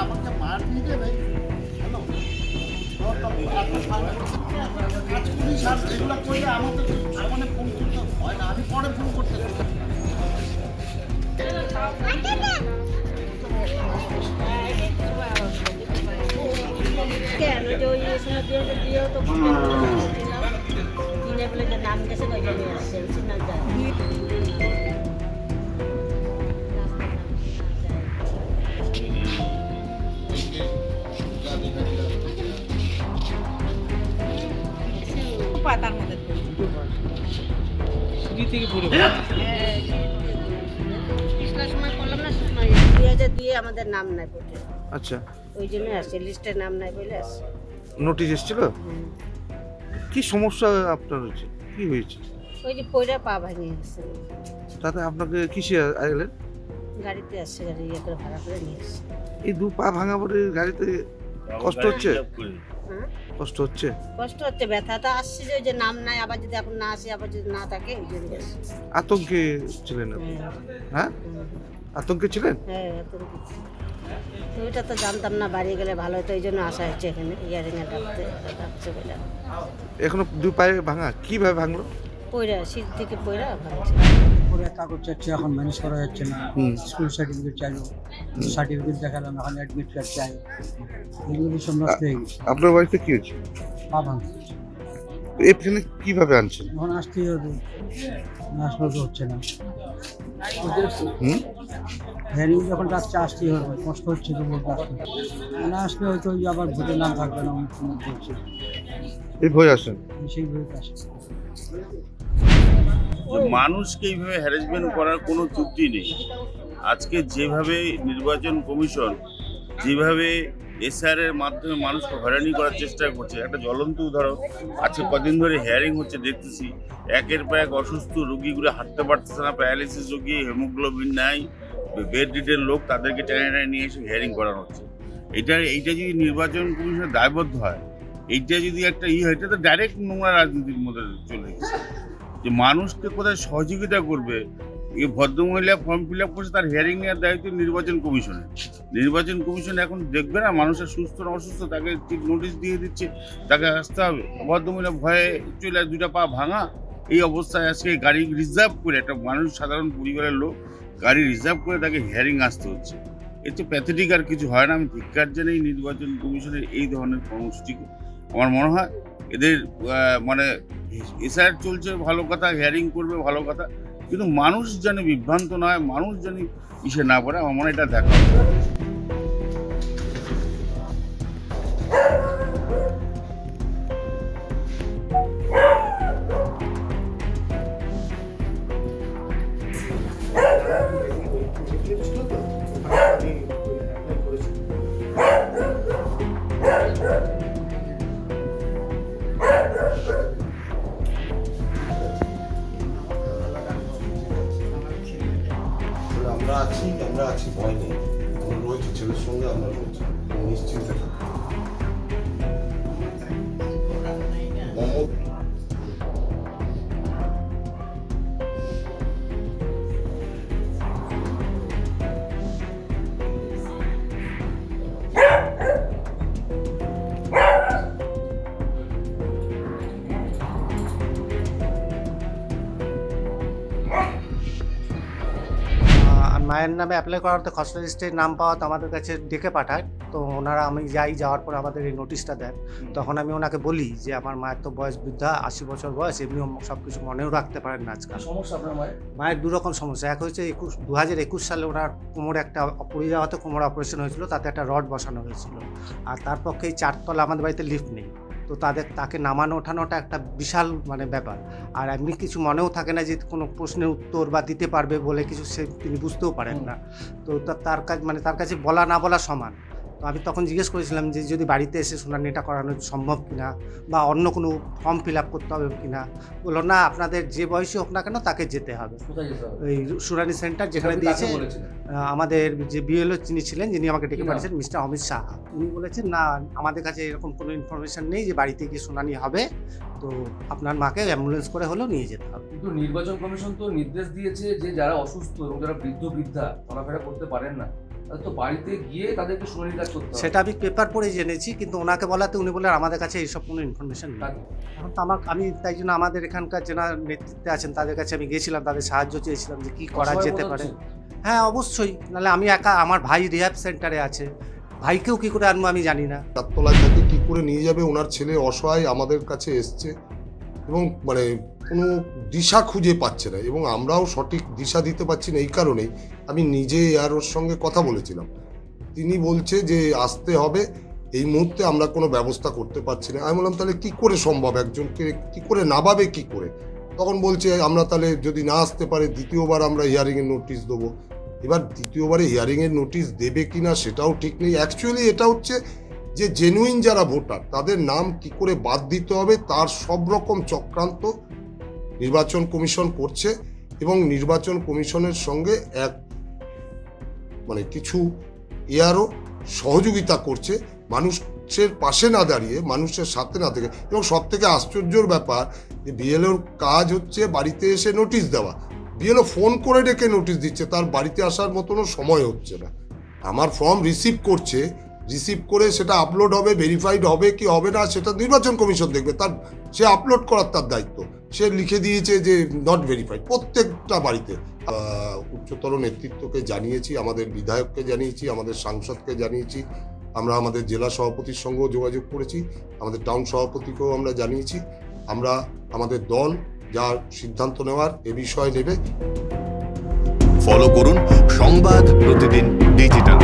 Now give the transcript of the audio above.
আমাকে মার দিয়ে দেবে এগুলো করলে আমাদের মানে ফোন করতে হয় না, আমি পরে ফোন করতে কেন যে ওই দিয়েও তো কিনে বলে যে নাম গেছে ওই জন্য আসছে না যায় পাতার মধ্যে সময় করলাম না, 2000 দিয়ে আমাদের নাম নাই পড়ে। আচ্ছা, ওই জন্য আসছে, লিস্টে নাম নাই বলে আসছে। নোটিশ এসেছিল? কি সমস্যা আপনার হয়েছে, কি হয়েছে? ওই যে পয়রা পা ভাঙিয়ে আসছে, তাতে আপনাকে কিসে এলেন? গাড়িতে আসছে, গাড়ি ইয়ে করে ভাড়া করে নিয়ে আসছে। এই দু পা ভাঙা পরে গাড়িতে কষ্ট হচ্ছে? কষ্ট হচ্ছে, কষ্ট হচ্ছে, ব্যথা তো আসছে যে ওই যে নাম নাই, আবার যদি এখন না আসে, আবার যদি না থাকে ওই জন্য আসছে। আতঙ্কে ছিলেন আপনি? হ্যাঁ, আতঙ্কে ছিলেন? হ্যাঁ, আতঙ্কে। তো ওইটা তো জানতাম না, বাড়ি গেলে ভালো হতো, এই জন্য আসা হচ্ছে এখানে ইয়ারিংয়ে ডাকছে বলে। এখনো দু পায়ে ভাঙা, কিভাবে ভাঙলো? পয়রা শীত থেকে পয়রা ভাঙছে। পরে কাগজ চাচ্ছে, এখন ম্যানেজ করা যাচ্ছে না। স্কুল সার্টিফিকেট চাইলো, সার্টিফিকেট দেখালাম, এখন অ্যাডমিট কার্ড চাই, এগুলো সব নষ্ট হয়ে গেছে। আপনার বাড়িতে কি হয়েছে? পা ভাঙছে। এখানে কিভাবে আনছেন? এখন আসতেই হবে, আসলে তো হচ্ছে না। হ্যারিং যখন ডাকছে আসতেই হবে, কষ্ট হচ্ছে তো বলতে আসতে না, আসলে হয়তো ওই আবার ভোটের নাম থাকবে না, অনেক সময় বলছে এই ভয় আসেন? সেই ভোট আসে। মানুষকে এইভাবে হ্যারাসমেন্ট করার কোনো যুক্তি নেই। আজকে যেভাবে নির্বাচন কমিশন যেভাবে এসআর এর মাধ্যমে মানুষকে হয়রানি করার চেষ্টা করছে, একটা জ্বলন্ত উদাহরণ আজকে কদিন ধরে হিয়ারিং হচ্ছে, দেখতেছি একের পর এক অসুস্থ রোগীগুলো হাঁটতে পারতেছে না, প্যারালাইসিস রোগী, হেমোগ্লোবিন নাই, বেড রিডেন লোক, তাদেরকে টেনে টেনে নিয়ে এসে হিয়ারিং করানো হচ্ছে। এইটা যদি নির্বাচন কমিশনের দায়বদ্ধ হয়, এইটা যদি একটা হয়, এটা তো ডাইরেক্ট নোংরা রাজনীতির মধ্যে চলে গেছে। যে মানুষকে কোথায় সহযোগিতা করবে, এই ভদ্রমহিলা ফর্ম ফিল আপ করছে, তার হিয়ারিং নেওয়ার দায়িত্ব নির্বাচন কমিশনের। নির্বাচন কমিশন এখন দেখবে না মানুষের সুস্থ না অসুস্থ, তাকে নোটিশ দিয়ে দিচ্ছে, তাকে আসতে হবে। ভদ্রমহিলা ভয়ে চলে দুটা পা ভাঙা, এই অবস্থায় আজকে গাড়ি রিজার্ভ করে, একটা মানুষ সাধারণ পরিবারের লোক গাড়ি রিজার্ভ করে তাকে হিয়ারিং আসতে হচ্ছে। এতে প্যাথেটিক আর কিছু হয় না। আমি ধিক্কার জানাই নির্বাচন কমিশনের এই ধরনের কর্মসূচিকে। আমার মনে হয় এদের মানে এসআর চলছে ভালো কথা, হিয়ারিং করবে ভালো কথা, কিন্তু মানুষ যেন বিভ্রান্ত না হয়, মানুষ যেন ইসে না পড়ে, আমার মনে হয় এটা দেখা আমরা আছি, ভয় নেই, আমরা রয়েছি, ছেলের সঙ্গে আমরা রয়েছি, নিশ্চিন্তে থাকি। মায়ের নামে অ্যাপ্লাই করাতে খসড়া লিস্টের নাম পাওয়া তো আমাদের কাছে ডেকে পাঠায়, তো ওনারা আমি যাওয়ার পর আমাদের এই নোটিশটা দেন। তখন আমি ওনাকে বলি যে আমার মায়ের তো বয়স বৃদ্ধা, 80 বছর বয়স, এমনিও সব কিছু মনেও রাখতে পারেন না আজকাল। সমস্যা আপনার মায়ের দুরকম সমস্যা। এক হচ্ছে 2021 সালে ওনার কোমরে একটা পড়ে যাওয়াতে কোমর অপারেশন হয়েছিল, তাতে একটা রড বসানো হয়েছিল। আর তার পক্ষে এই 4 তলা আমাদের বাড়িতে লিফট নেই, তো তাকে নামানো ওঠানোটা একটা বিশাল ব্যাপার। আর এমনি কিছু মনেও থাকে না যে কোনো প্রশ্নের উত্তর বা দিতে পারবে বলে কিছু, তিনি বুঝতেও পারেন না। তো তার কাছে বলা না বলা সমান। তো আমি তখন জিজ্ঞেস করেছিলাম যে যদি বাড়িতে এসে শুনানিটা করানো সম্ভব কিনা, বা অন্য কোনো ফর্ম ফিল আপ করতে হবে কিনা। বললো না, আপনাদের যে বয়সী হোক না কেন তাকে যেতে হবে। ওই শুনানি সেন্টার যেখানে দিয়েছে আমাদের যে বিএলও যিনি ছিলেন, যিনি আমাকে ডেকে পাঠিয়েছেন, মিস্টার অমিত সাহা, উনি বলেছেন না, আমাদের কাছে এরকম কোনো ইনফরমেশন নেই যে বাড়িতে গিয়ে শুনানি হবে, তো আপনার মাকে অ্যাম্বুলেন্স করে হলেও নিয়ে যেতে হবে। কিন্তু নির্বাচন কমিশন তো নির্দেশ দিয়েছে যে যারা অসুস্থ এবং যারা বৃদ্ধা চলাফেরা করতে পারেন না, তাদের তো বাড়িতে গিয়ে তাদেরকে শুনানি কাজ করতে হবে। সেটা আমি পেপার পড়ে জেনেছি, কিন্তু ওনাকে বলাতে উনি বললেন আমাদের কাছে এইসব কোনো ইনফরমেশন নেই। এখন তো আমি তাই জন্য আমাদের এখানকার যারা নেতৃত্বে আছেন তাদের কাছে আমি গেছিলাম, তাদের সাহায্য চেয়েছিলাম যে কী করা যেতে পারে। হ্যাঁ অবশ্যই, নাহলে আমি একা, আমার ভাই রিহ্যাব সেন্টারে আছে, ভাইকেও কী করে আনবো আমি জানি না। চারতলায় থেকে কী করে নিয়ে যাবে, ওনার ছেলে অসহায় আমাদের কাছে এসছে এবং মানে কোনো দিশা খুঁজে পাচ্ছে না, এবং আমরাও সঠিক দিশা দিতে পারছি না। এই কারণেই আমি নিজে ওর সঙ্গে কথা বলেছিলাম, তিনি বলছে যে আসতে হবে, এই মুহূর্তে আমরা কোনো ব্যবস্থা করতে পারছি না। আমি বললাম তাহলে কী করে সম্ভব, একজনকে কী করে নামাবে কী করে? তখন বলছে আমরা তাহলে যদি না আসতে পারে দ্বিতীয়বার আমরা হিয়ারিংয়ের নোটিশ দেবো। এবার দ্বিতীয়বারে হিয়ারিংয়ের নোটিশ দেবে কি না সেটাও ঠিক নেই। অ্যাকচুয়ালি এটা হচ্ছে যে জেনুইন যারা ভোটার তাদের নাম কি করে বাদ দিতে হবে তার সব রকম চক্রান্ত নির্বাচন কমিশন করছে, এবং নির্বাচন কমিশনের সঙ্গে এক মানে কিছু এয়ারও সহযোগিতা করছে, মানুষের পাশে না দাঁড়িয়ে, মানুষের সাথে না থেকে। এবং সব থেকে আশ্চর্যর ব্যাপার যে বিএলওর কাজ হচ্ছে বাড়িতে এসে নোটিশ দেওয়া, বিএলও ফোন করে ডেকে নোটিশ দিচ্ছে, তার বাড়িতে আসার মতনও সময় হচ্ছে না। আমার ফর্ম রিসিভ করছে, রিসিভ করে সেটা আপলোড হবে, ভেরিফাইড হবে কি হবে না সেটা নির্বাচন কমিশন দেখবে, তার সে আপলোড করার তার দায়িত্ব। সে লিখে দিয়েছে যে নট ভেরিফাইড প্রত্যেকটা বাড়িতে। উচ্চতর নেতৃত্বকে জানিয়েছি, আমাদের বিধায়ককে জানিয়েছি, আমাদের সাংসদকে জানিয়েছি, আমরা আমাদের জেলা সভাপতির সঙ্গেও যোগাযোগ করেছি, আমাদের টাউন সভাপতিকেও আমরা জানিয়েছি। আমরা আমাদের দল যা সিদ্ধান্ত নেওয়ার এ বিষয়ে নেবে। ফলো করুন সংবাদ প্রতিদিন ডিজিটাল।